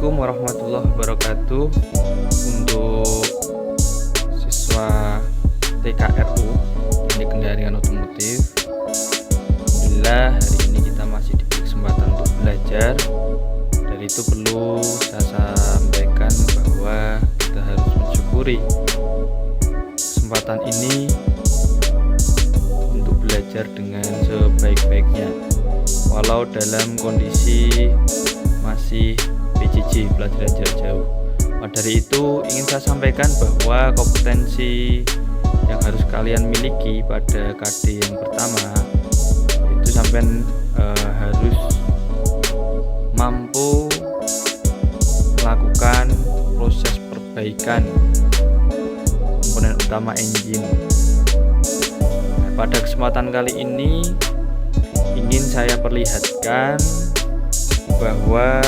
Assalamualaikum warahmatullahi wabarakatuh. Untuk siswa TKRU Teknik Kendaraan Otomotif, alhamdulillah hari ini kita masih diberi kesempatan untuk belajar. Dan itu perlu saya sampaikan bahwa kita harus mensyukuri kesempatan ini untuk belajar dengan sebaik-baiknya, walau dalam kondisi masih PJJ, pelajaran jarak jauh. Dari itu ingin saya sampaikan bahwa kompetensi yang harus kalian miliki pada KD yang pertama itu sampai harus mampu melakukan proses perbaikan komponen utama engine. Pada kesempatan kali ini ingin saya perlihatkan bahwa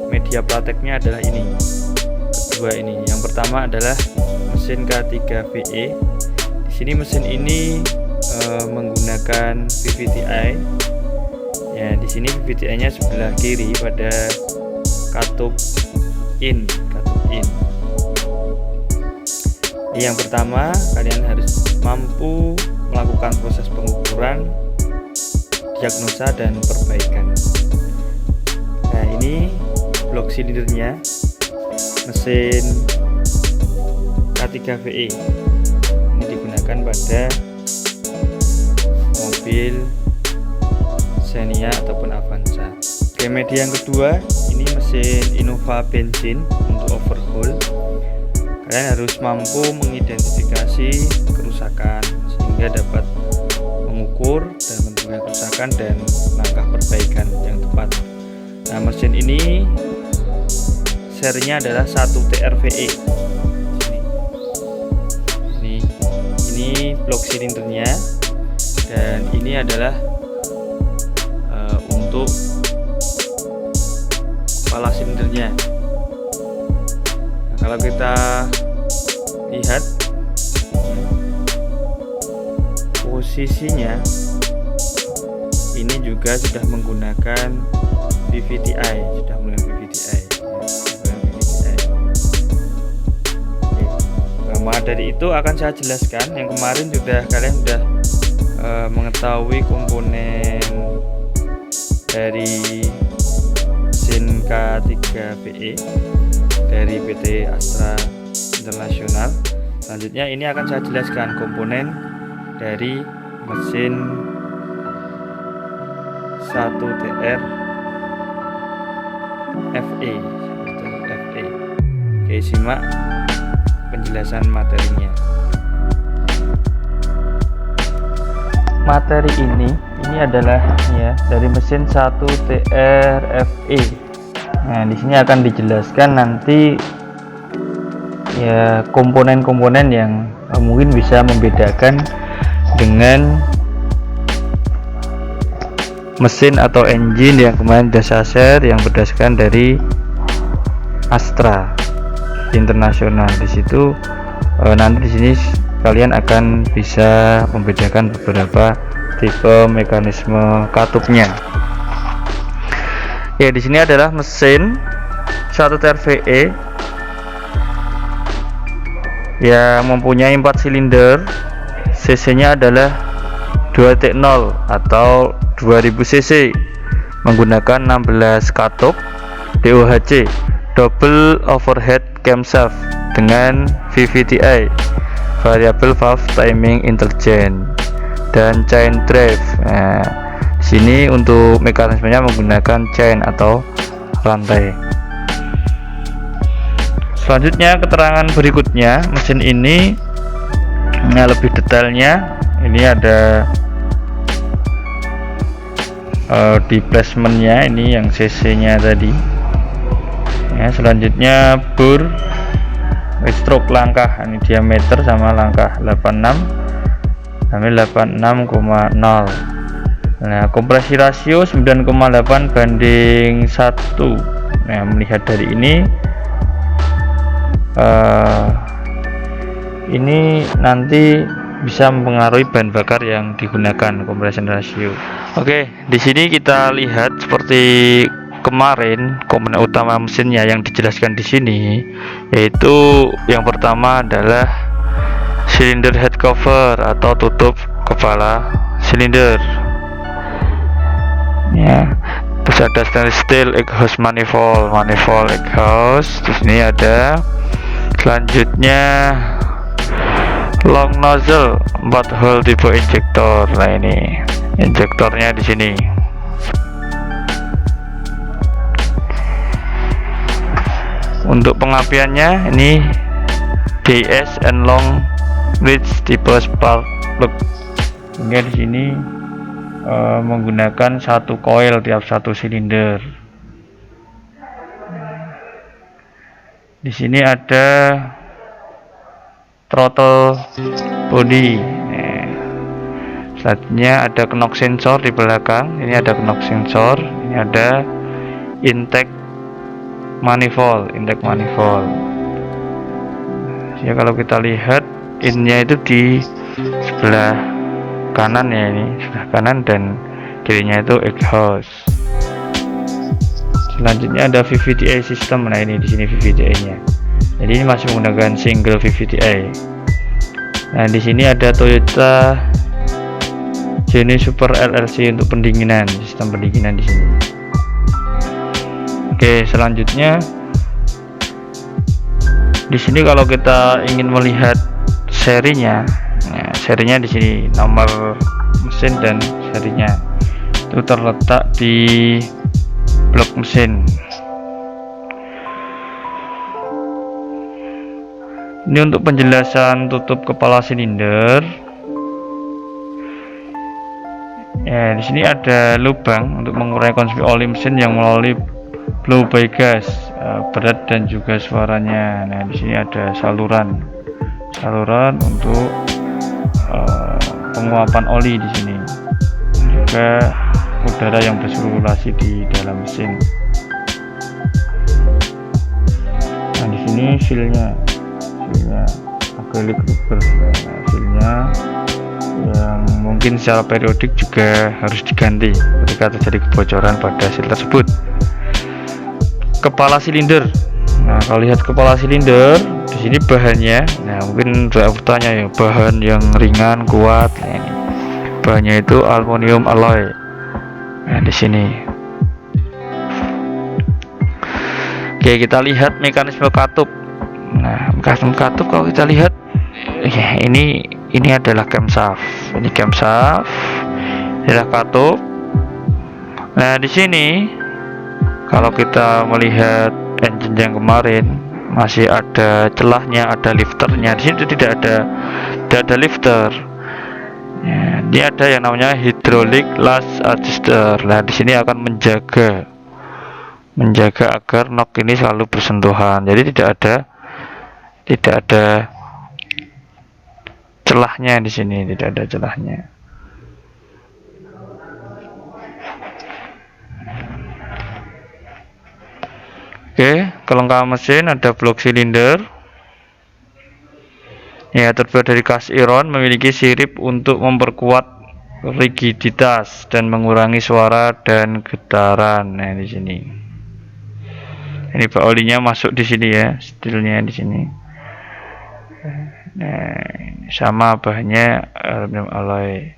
media prakteknya adalah ini. Kedua ini. Yang pertama adalah mesin K3VE. Di sini mesin ini menggunakan VVTi. Ya, di sini VVTi-nya sebelah kiri pada katup in. Yang pertama, kalian harus mampu melakukan proses pengukuran, diagnosa dan perbaikan. Nah, ini blok silindernya mesin K3VE. Ini digunakan pada mobil Xenia ataupun Avanza. Oke, media yang kedua, ini mesin Innova bensin untuk overhaul. Kalian harus mampu mengidentifikasi kerusakan sehingga dapat mengukur dan menentukan kerusakan dan langkah perbaikan yang tepat. Nah, mesin ini serinya adalah 1TRVE. Ini blok silindernya, dan ini adalah untuk kepala silindernya. Nah, kalau kita lihat posisinya, ini juga sudah menggunakan VVTi. Maka dari itu akan saya jelaskan. Yang kemarin kalian sudah mengetahui komponen dari mesin K3VE dari PT Astra International. Selanjutnya ini akan saya jelaskan komponen dari mesin 1TR FE. Oke, simak penjelasan materinya. Materi ini adalah dari mesin 1TR FE. Nah, di sini akan dijelaskan nanti komponen-komponen yang mungkin bisa membedakan dengan mesin atau engine yang kemarin sudah saya share, yang berdasarkan dari Astra Internasional. Di situ nanti di sini kalian akan bisa membedakan beberapa tipe mekanisme katupnya. Ya, di sini adalah mesin 1TRVE yang mempunyai 4 silinder. CC-nya adalah 2T0 atau 2000 cc, menggunakan 16 katup DOHC, double overhead camshaft dengan VVTi, variable valve timing intelligent, dan chain drive. Nah, sini untuk mekanismenya menggunakan chain atau rantai. Selanjutnya keterangan berikutnya, mesin ini lebih detailnya ini ada di placementnya, ini yang cc nya tadi ya. Selanjutnya bor, stroke langkah, ini diameter sama langkah 86 sampai 86,0. Nah, kompresi rasio 9,8 banding 1. Nah, melihat dari ini nanti bisa mempengaruhi bahan bakar yang digunakan, compression ratio. Oke, di sini kita lihat seperti kemarin komponen utama mesinnya yang dijelaskan di sini, yaitu yang pertama adalah silinder head cover atau tutup kepala silinder ya. Terus ada stainless steel exhaust manifold exhaust. Di sini ada selanjutnya long nozzle 4 hole tipe injektor. Nah, ini injektornya di sini. Untuk pengapiannya ini DS and long reach tipe spark plug. Hingga di sini menggunakan satu coil tiap satu silinder. Di sini ada throttle body. Selanjutnya ada knock sensor di belakang. Ini ada knock sensor. Ini ada intake manifold. Ya, kalau kita lihat innya itu di sebelah kanan ya, ini sebelah kanan, dan kirinya itu exhaust. Selanjutnya ada VVT-A system. Nah, ini di sini VVT-A-nya. Jadi ini masih menggunakan single VVT-A. Nah, di sini ada Toyota Genie Super LLC untuk pendinginan, sistem pendinginan di sini. Oke, selanjutnya di sini kalau kita ingin melihat serinya, ya, serinya di sini nomor mesin dan serinya itu terletak di blok mesin. Ini untuk penjelasan tutup kepala silinder. Ya, di sini ada lubang untuk mengurangi konsumsi oli mesin yang melalui blow by gas, berat dan juga suaranya. Nah, di sini ada saluran untuk penguapan oli di sini, juga udara yang bersirkulasi di dalam mesin. Nah, di sini filenya acrylic rubber. Nah, filenya yang mungkin secara periodik juga harus diganti ketika terjadi kebocoran pada sil tersebut. Kepala silinder. Nah, kalau lihat kepala silinder di sini bahannya, nah mungkin sudah bertanya ya, bahan yang ringan kuat. Nah, ini bahannya itu aluminium alloy. Nah, di sini. Oke, kita lihat mekanisme katup. Nah, mekanisme katup kalau kita lihat ya, ini adalah camshaft. Ini camshaft, adalah katup. Nah, di sini kalau kita melihat engine yang kemarin masih ada celahnya, ada lifternya. Di sini tidak ada lifter. Ya, ini ada yang namanya hydraulic latch adjuster. Nah, di sini akan menjaga agar nok ini selalu bersentuhan. Jadi tidak ada celahnya di sini, tidak ada celahnya. Oke, kelengkapan mesin ada blok silinder. Ya, terbuat dari cast iron, memiliki sirip untuk memperkuat rigiditas dan mengurangi suara dan getaran. Nah, di sini. Ini bak olinya masuk di sini ya, stilnya di sini. Nah, sama bahannya aluminium alloy.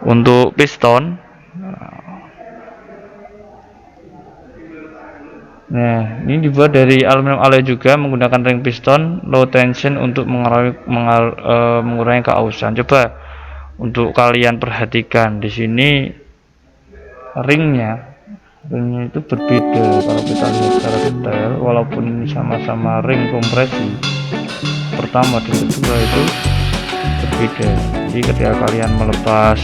Untuk piston, nah ini dibuat dari aluminium alloy juga, menggunakan ring piston low tension untuk mengurangi keausan. Coba untuk kalian perhatikan di sini ringnya itu berbeda. Kalau kita lihat secara detail, walaupun sama-sama ring kompresi pertama dan kedua itu berbeda. Jadi ketika kalian melepas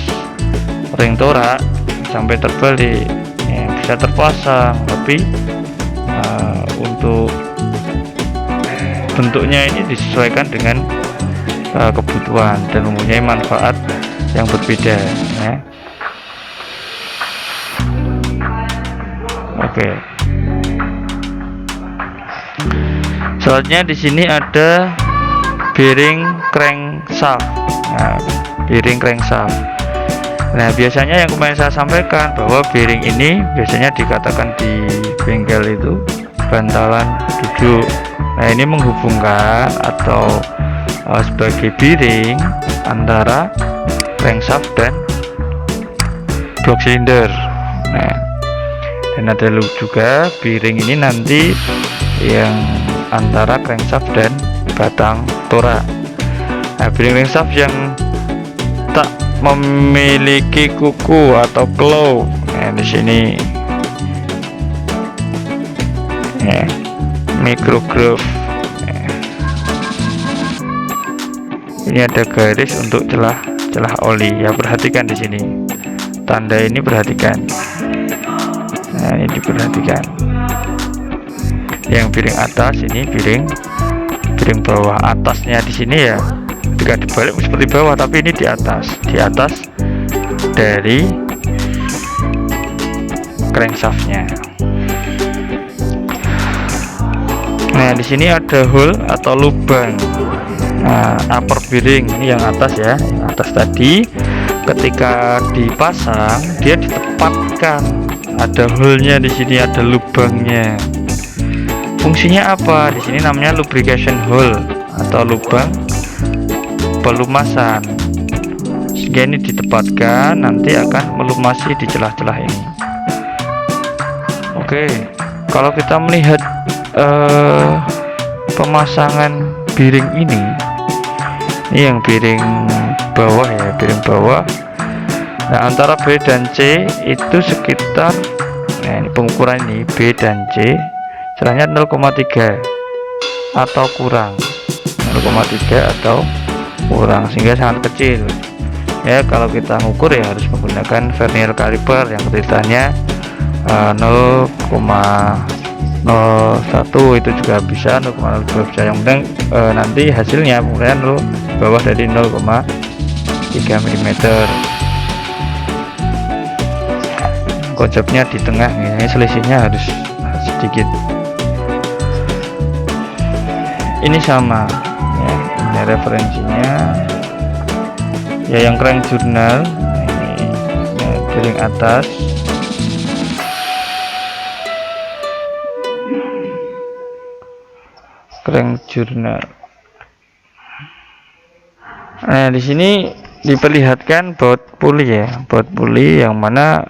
ring torak sampai terbalik ya, bisa terpasang, tapi untuk bentuknya ini disesuaikan dengan kebutuhan dan mempunyai manfaat yang berbeda ya. Oke. Selanjutnya di sini ada bearing crankshaft. Nah, bearing crankshaft. Nah, biasanya yang kemarin saya sampaikan bahwa bearing ini biasanya dikatakan di bengkel itu bantalan duduk. Nah, ini menghubungkan atau sebagai bearing antara crankshaft dan blok silinder. Nah, dan ada juga bearing ini nanti yang antara crankshaft dan batang torak. Nah, bearing crankshaft yang tak memiliki kuku atau claw. Nah, di sini ya, micro groove. Ini ada garis untuk celah oli. Ya, perhatikan di sini. Tanda ini perhatikan. Nah, ini diperhatikan. Yang piring atas ini piring bawah. Atasnya di sini ya, jika dibalik seperti bawah, tapi ini di atas dari crankshaftnya. Nah, di sini ada hole atau lubang. Nah, upper bearing ini yang atas ya, yang atas tadi ketika dipasang dia ditempatkan, ada hole-nya di sini, ada lubangnya. Fungsinya apa? Di sini namanya lubrication hole atau lubang pelumasan. Sehingga ini ditempatkan nanti akan melumasi di celah-celah ini. Oke, kalau kita melihat pemasangan bearing ini yang bearing bawah ya, bearing bawah. Nah, antara B dan C itu sekitar, nah ini pengukuran ini B dan C celahnya 0,3 atau kurang, 0,3 atau kurang, sehingga sangat kecil ya. Kalau kita ngukur ya harus menggunakan vernier caliper yang kelihatannya 0,01 itu juga bisa, 0,02 bisa. Yang penting nanti hasilnya kemudian bawah dari 0,3 mm. Kocapnya di tengah ini, selisihnya harus sedikit. Ini sama ya, ini referensinya ya, yang crank journal ini bearing atas. Crank journal. Nah, di sini diperlihatkan baut puli ya, baut puli yang mana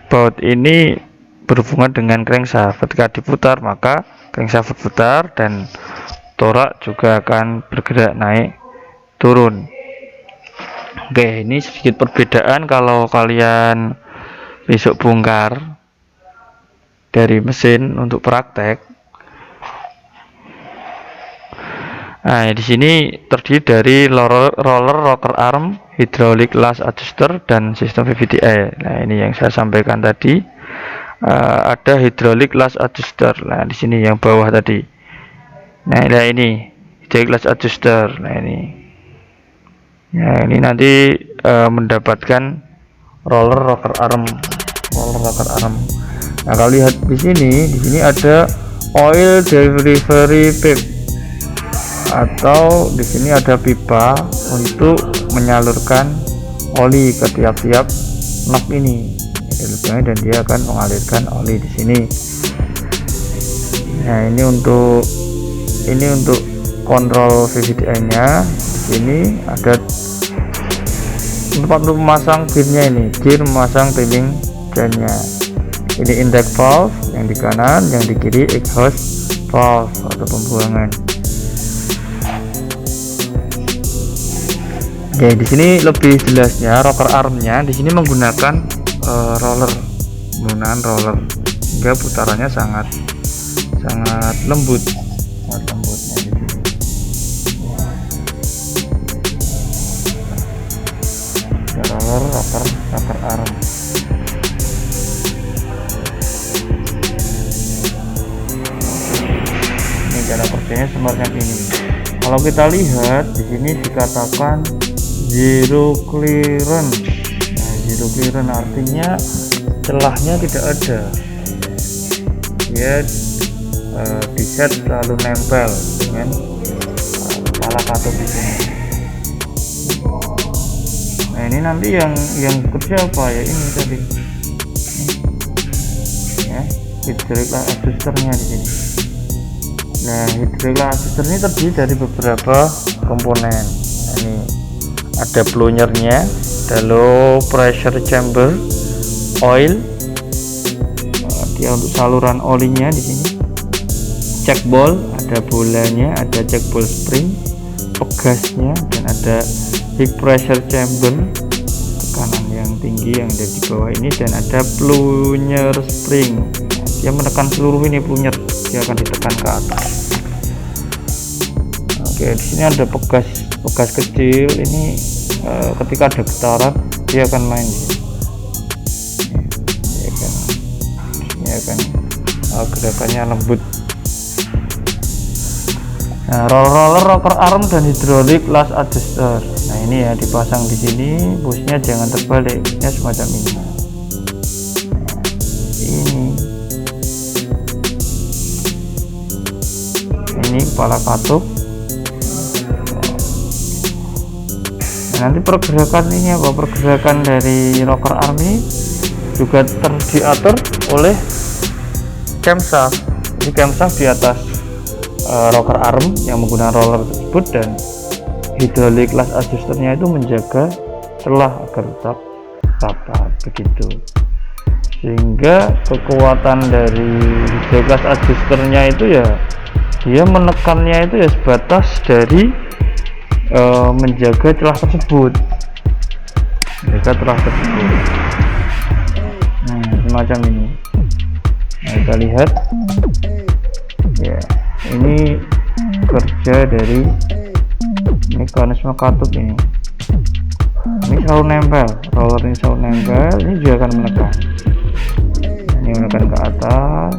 baut ini berhubungan dengan crankshaft. Ketika diputar maka crankshaft berputar dan torak juga akan bergerak naik turun. Oke, ini sedikit perbedaan kalau kalian besok bongkar dari mesin untuk praktek. Nah, di sini terdiri dari roller rocker arm, hydraulic lash adjuster, dan sistem VVDI. Nah, ini yang saya sampaikan tadi. Ada hydraulic lash adjuster. Nah, di sini yang bawah tadi. Nah, ini hydraulic lash adjuster. Nah, ini. Nah, ini nanti mendapatkan roller rocker arm. Nah, kalau lihat di sini ada oil delivery pipe, atau di sini ada pipa untuk menyalurkan oli ke tiap-tiap knob ini. Dan dia akan mengalirkan oli di sini. Nah, ini untuk kontrol VVDI-nya. Di sini ada tempat untuk memasang gearnya, ini gear memasang timing chainnya. Ini intake valve yang di kanan, yang di kiri exhaust valve atau pembuangan. Oke, di sini lebih jelasnya rocker armnya di sini menggunakan roller, sehingga putarannya sangat lembut, lembutnya di sini. Roller rocker arm. Ini cara kerjanya semacam ini. Kalau kita lihat di sini dikatakan zero clearance. Nah, zero clearance artinya celahnya tidak ada. Dia di set selalu nempel dengan kala katup di sini. Nah ini nanti yang bekerja apa ya, ini tadi ya, hydraulic lash adjusternya di sini. Nah hydraulic lash adjuster ini terdiri dari beberapa komponen. Nah, ini ada plungernya, ada low pressure chamber, oil, dia untuk saluran olinya di sini, check ball, ada bolanya, ada check ball spring, pegasnya, dan ada high pressure chamber, tekanan yang tinggi yang ada di bawah ini, dan ada plunger spring. Dia menekan seluruh ini plunger, dia akan ditekan ke atas. Oke, di sini ada pegas kecil. Ini ketika ada getaran dia akan main di sini. Ini akan gerakannya lembut. Nah, rocker arm dan hydraulic lash adjuster. Nah ini ya, dipasang di sini, busnya jangan terbalik, ya semacam ini. Nah, ini kepala katup. Nah, nanti pergerakan ini apa? Pergerakan dari rocker arm ini juga diatur oleh camshaft. Ini camshaft di atas rocker arm yang menggunakan roller tersebut, dan hydraulic lash adjusternya itu menjaga celah agar tetap rapat begitu, sehingga kekuatan dari hydraulic lash adjusternya itu ya, dia menekannya itu ya sebatas dari menjaga celah tersebut, nah semacam ini. Nah kita lihat ya, ini kerja dari mekanisme katup ini selalu nempel, roller ini selalu nempel, ini juga akan menekan. Ini menekan ke atas,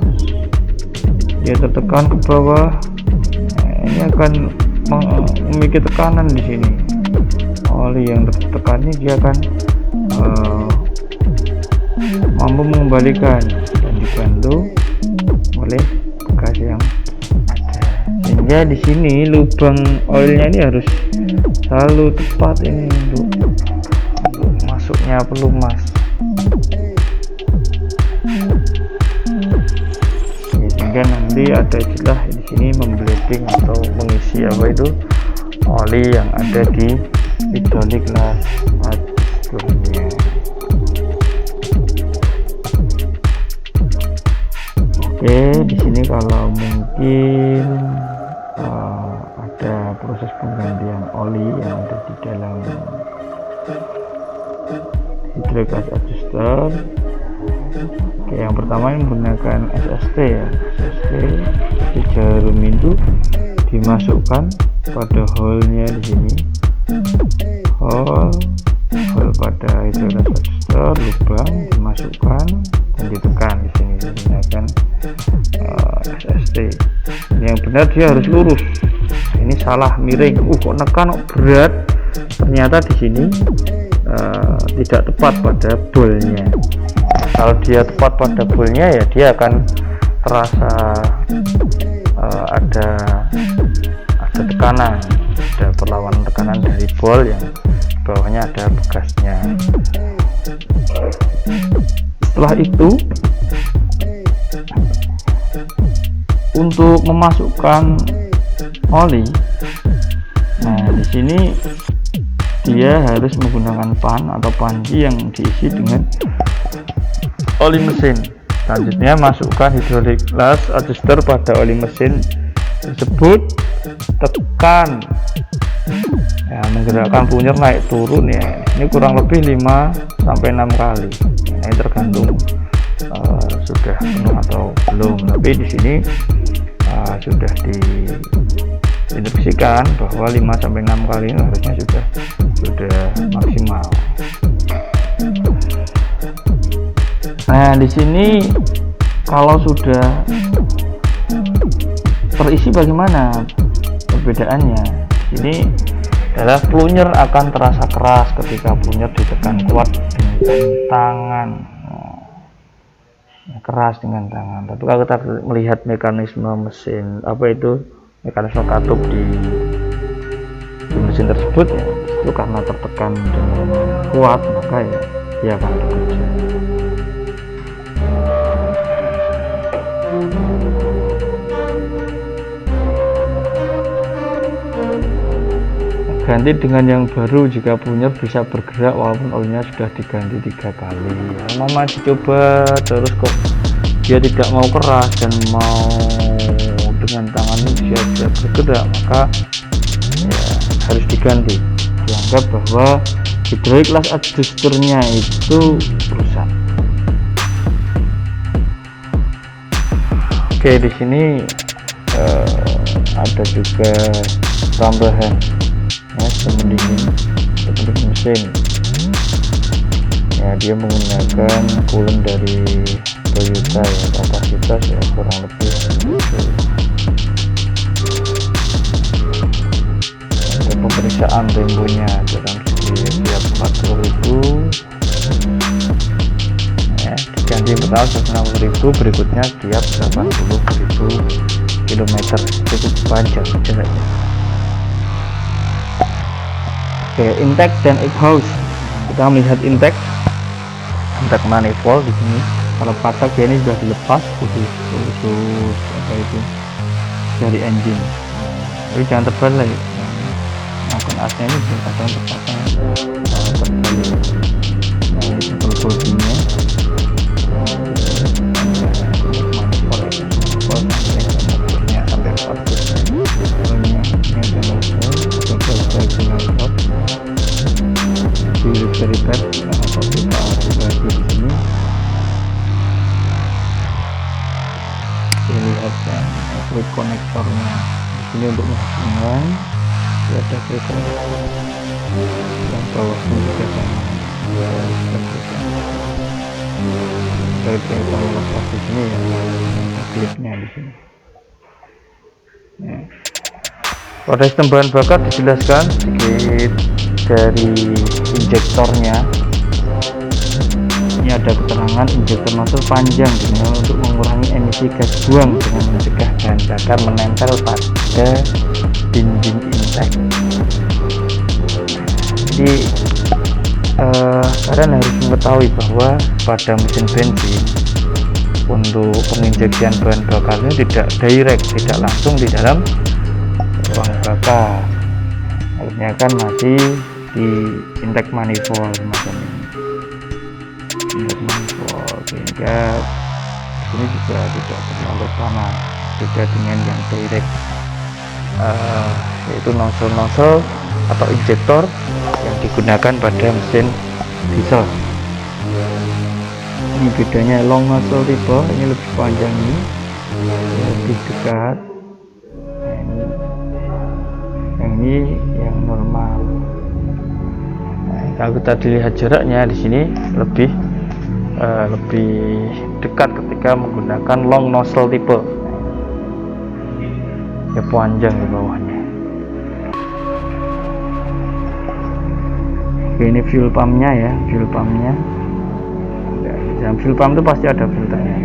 dia tertekan ke bawah. Nah, ini akan memiliki tekanan di sini. Oli yang tertekan ini dia akan mampu mengembalikan dan dibantu oleh bekas yang ada, sehingga di sini lubang oilnya ini harus selalu tepat ini untuk masuknya pelumas. Sehingga nanti ada istilah di sini membleeding atau mengisi apa itu oli yang ada di hydraulic lash adjusternya. Oke, di sini kalau mungkin ada proses penggantian oli yang ada di dalam hydraulic lash adjuster. Oke, yang pertama ini menggunakan SST ya. SST di jarum itu dimasukkan pada hole-nya di sini. Hole pada hydraulic lash adjuster, lubang dimasukkan dan ditekan di sini menggunakan SST. Yang benar dia harus lurus. Ini salah, miring. Kok nekan kok berat. Ternyata di sini tidak tepat pada bolnya. Kalau dia tepat pada bolnya ya dia akan terasa ada tekanan, ada perlawanan tekanan dari bol yang bawahnya ada bekasnya. Setelah itu untuk memasukkan oli, nah di sini dia harus menggunakan pan atau panci yang diisi dengan oli mesin. Selanjutnya masukkan hydraulic lash adjuster pada oli mesin tersebut, tekan ya, menggerakkan plunger naik turun ya. Ini kurang lebih 5 sampai 6 kali. Nah, ini tergantung sudah penuh atau belum, tapi di sini sudah diinstruksikan bahwa 5 sampai 6 kali ini harusnya sudah maksimal. Nah, di sini kalau sudah terisi bagaimana perbedaannya? Ini adalah plunger akan terasa keras ketika plunger ditekan kuat dengan tangan. Keras dengan tangan. Tapi kalau kita melihat mekanisme mesin mekanisme katup di mesin tersebut ya itu karena tertekan dengan kuat, maka ya dia akan bekerja. Ganti dengan yang baru, jika punya bisa bergerak walaupun olinya sudah diganti 3 kali. Mama dicoba terus kok dia tidak mau keras dan mau dengan tangannya bisa bergerak, maka ya harus diganti. Dianggap bahwa hydraulic clutch adjusternya itu rusak. Oke, di sini ada juga tambahan pendingin mesin ya, dia menggunakan coolant dari Toyota ya, kapasitas ya kurang lebih ada pemeriksaan temponya dalam setiap 40.000 ya, diganti pertama 160.000, berikutnya tiap 80.000 km, cukup panjang jaraknya. Oke, intake dan exhaust. Kita melihat intake manifold di sini. Kalau pasak ya ini sudah dilepas khusus apa itu dari engine. Tapi jangan terbalik. Akun asnya ini belum ada untuk pasang terbalik. Nah, ini simpel bodinya. Dari tab atau kita bagi di sini. Kita lihat ya, quick konektornya di sini untuk menghubungkan. Ada quick konektor yang bawah pun juga sama. Dari kita lepas di sini ya, klipnya di sini. Ya. Pada sistem bahan bakar dijelaskan sedikit dari injektornya. Ini ada keterangan injektor nozzle panjang dengan untuk mengurangi emisi gas buang dengan mencegah bahan bakar menempel pada dinding intake. Jadi kalian harus mengetahui bahwa pada mesin bensin untuk penginjeksian bahan bakarnya tidak direct, tidak langsung di dalam ruang bakar. Harusnya kan masih di intake manifold semacam ini, intake manifold, sehingga ini juga tidak terlalu panas, beda dengan yang direct, yaitu nozzle atau injektor yang digunakan pada mesin diesel. Ini bedanya long nozzle tipe, ini lebih panjang, ini lebih dekat, ini yang normal. Nah, kalau kita dilihat jaraknya di sini lebih dekat ketika menggunakan long nozzle tipe, ya panjang di bawahnya. Oke, ini fuel pumpnya ya, fuel pumpnya. Dalam fuel pump itu pasti ada filternya,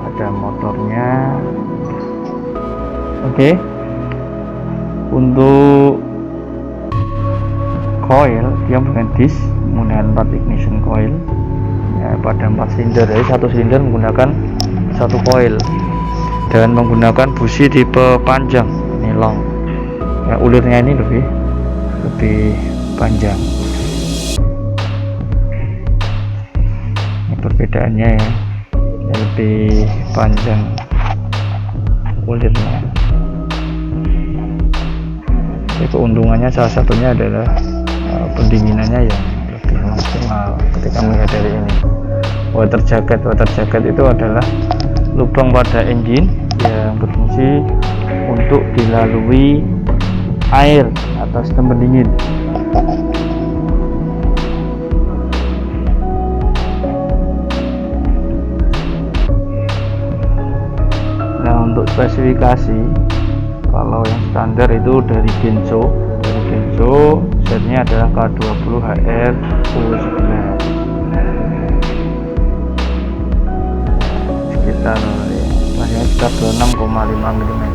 ada motornya. Oke. Untuk coil dia menggunakan disk, menggunakan 4 ignition coil ya, pada 4 silinder. Jadi satu silinder menggunakan satu coil dan menggunakan busi tipe panjang, ini long ya, ulirnya ini lebih panjang. Ini perbedaannya ya, lebih panjang ulirnya. Keuntungannya salah satunya adalah pendinginannya yang lebih maksimal ketika melihat dari ini. Water jacket itu adalah lubang pada engine yang berfungsi untuk dilalui air atau sistem pendingin. Nah, untuk spesifikasi, kalau yang standar itu dari Genso setnya adalah K20HR U11 sekitar 26,5 mm.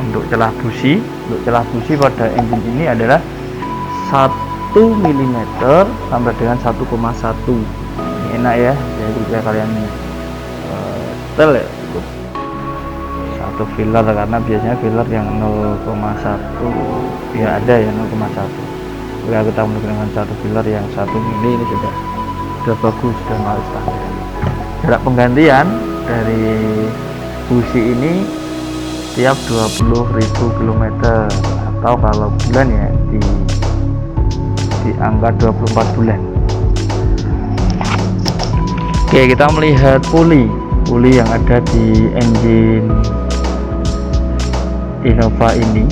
Untuk celah busi pada engine ini adalah 1 mm sampai dengan 1,1. Ini enak ya, jadi jika kalian setel ya cukup 1 filler, karena biasanya filler yang 0,1 ya ada ya 0,1. Jika kita menggunakan 1 filler yang 1 mili ini sudah bagus, sudah mau standar. Jarak penggantian dari busi ini tiap 20.000 km, atau kalau bulan ya di angka 24 bulan. Oke, kita melihat puli yang ada di engine Innova ini.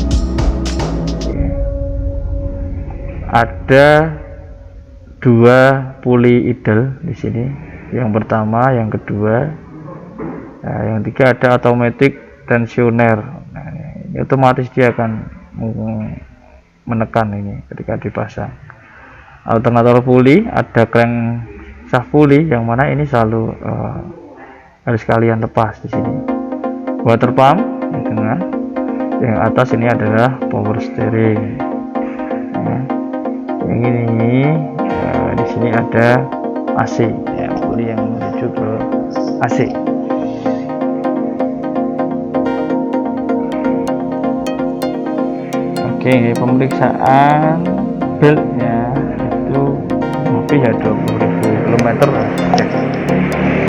Ada 2 puli idle di sini, yang pertama, yang kedua. Nah, yang ketiga ada automatic tensioner. Nah, ini otomatis dia akan menekan ini ketika dipasang. Alternator puli, ada crank shaft puli, yang mana ini selalu harus kalian lepas di sini. Water pump di tengah, yang atas ini adalah power steering. Nah, yang ini di sini ada AC, ya, puli yang menuju ke AC. Oke, pemeriksaan beltnya itu lebih ya 20.000 km.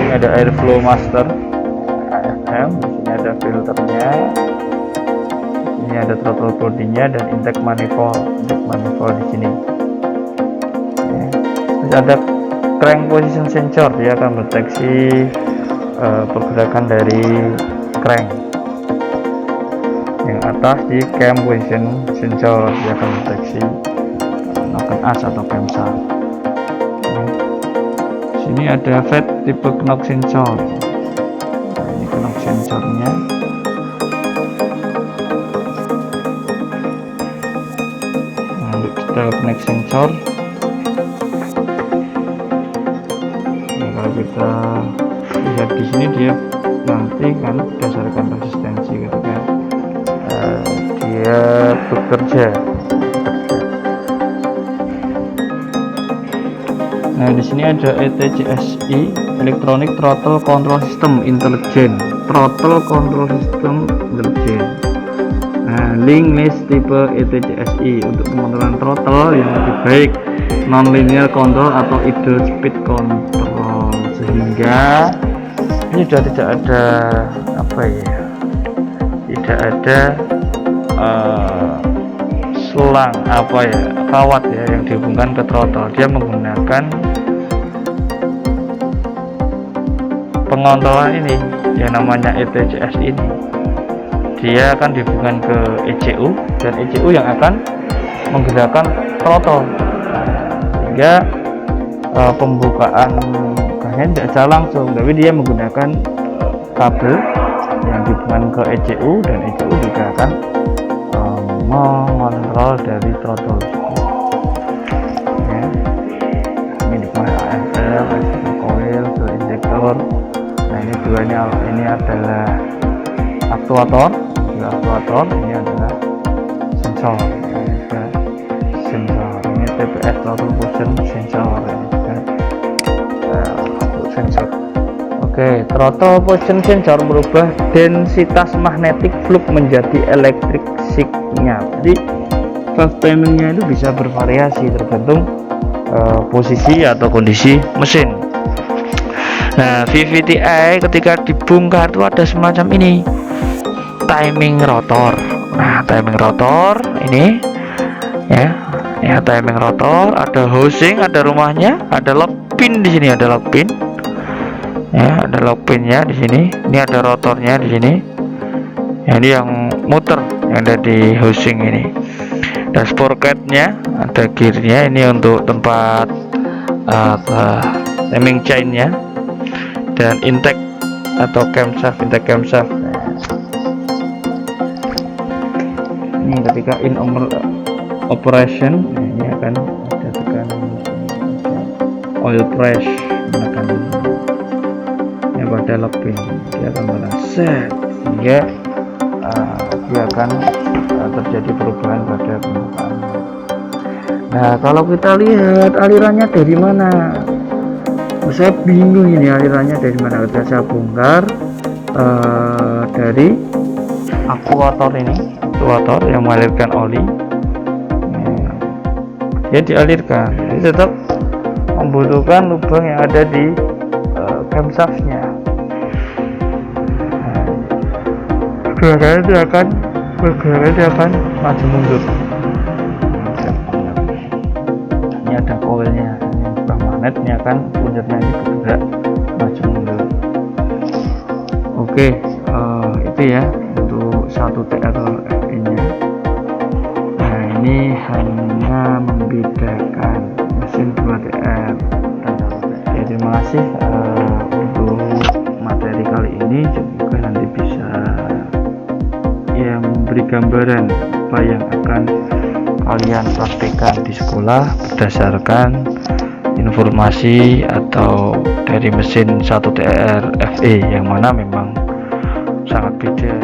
Ini ada airflow master AFM, di sini ada filternya, ini ada throttle body-nya dan intake manifold di sini. Ya. Terus ada crank position sensor, dia akan mendeteksi pergerakan dari crank. Yang atas di cam position sensor, dia akan mendeteksi knock as atau camshaft. Sini ada FET tipe knock sensor. Nah, ini knock sensornya. Nah, untuk detail knock sensor. Nah, kalau kita lihat di sini, dia nanti kan berdasarkan resistensi ketika dia bekerja. Nah, di sini ada ETCSI, Electronic Throttle Control System Intelligent. Nah, link list tipe ETCSI untuk pengontrolan throttle yang lebih baik, non-linear control atau idle speed control, sehingga ini sudah tidak ada tidak ada selang kawat ya yang dihubungkan ke throttle. Dia menggunakan pengontrolan ini yang namanya ETCS ini. Dia akan dihubungkan ke ECU, dan ECU yang akan menggerakkan throttle, sehingga pembukaan gasnya tidak secara langsung, tapi dia menggunakan kabel yang dihubungkan ke ECU, dan ECU juga akan mengontrol dari throttle ya. Ini dikemas AFL, coil, injektor. Nah, ini dua ini adalah aktuator, ini adalah sensor. Ini TPS, throttle position sensor, untuk sensor. Oke, throttle position sensor merubah densitas magnetic flux menjadi electric signal. Jadi valve timingnya itu bisa bervariasi tergantung posisi atau kondisi mesin. Nah, VVTi ketika dibongkar itu ada semacam ini, timing rotor. Nah, timing rotor ini ya timing rotor, ada housing, ada rumahnya, ada lock pin di sini, ada lock pin. Ya, ada lock pinnya di sini. Ini ada rotornya di sini. Ya, ini yang muter yang ada di housing ini. Dan sprocketnya, ada gearnya. Ini untuk tempat timing chainnya, dan intake atau camshaft, intake camshaft. Ini ketika in operation, ini akan ada tekanan oil press, menekan pada lock pin, dia akan set, sehingga dia akan terjadi perubahan pada permukaan. Nah, kalau kita lihat alirannya dari mana, saya bingung ini alirannya dari mana. Kita saya bongkar dari aktuator ini, aktuator yang mengalirkan oli. Dia dialirkan, jadi tetap membutuhkan lubang yang ada di camshaftnya. Pergerakan dia akan maju mundur. Ini ada koilnya, ini bukan magnet, ini akan punjernya ini bergerak maju mundur. Oke, itu ya untuk 1TR FE nya. Nah, ini hanya membedakan mesin 2TR dan 1TR. Oke, terima kasih untuk materi kali ini. Semoga nanti bisa ya memberi gambaran apa yang akan kalian praktekkan di sekolah berdasarkan informasi atau dari mesin 1TR FE yang mana memang sangat beda.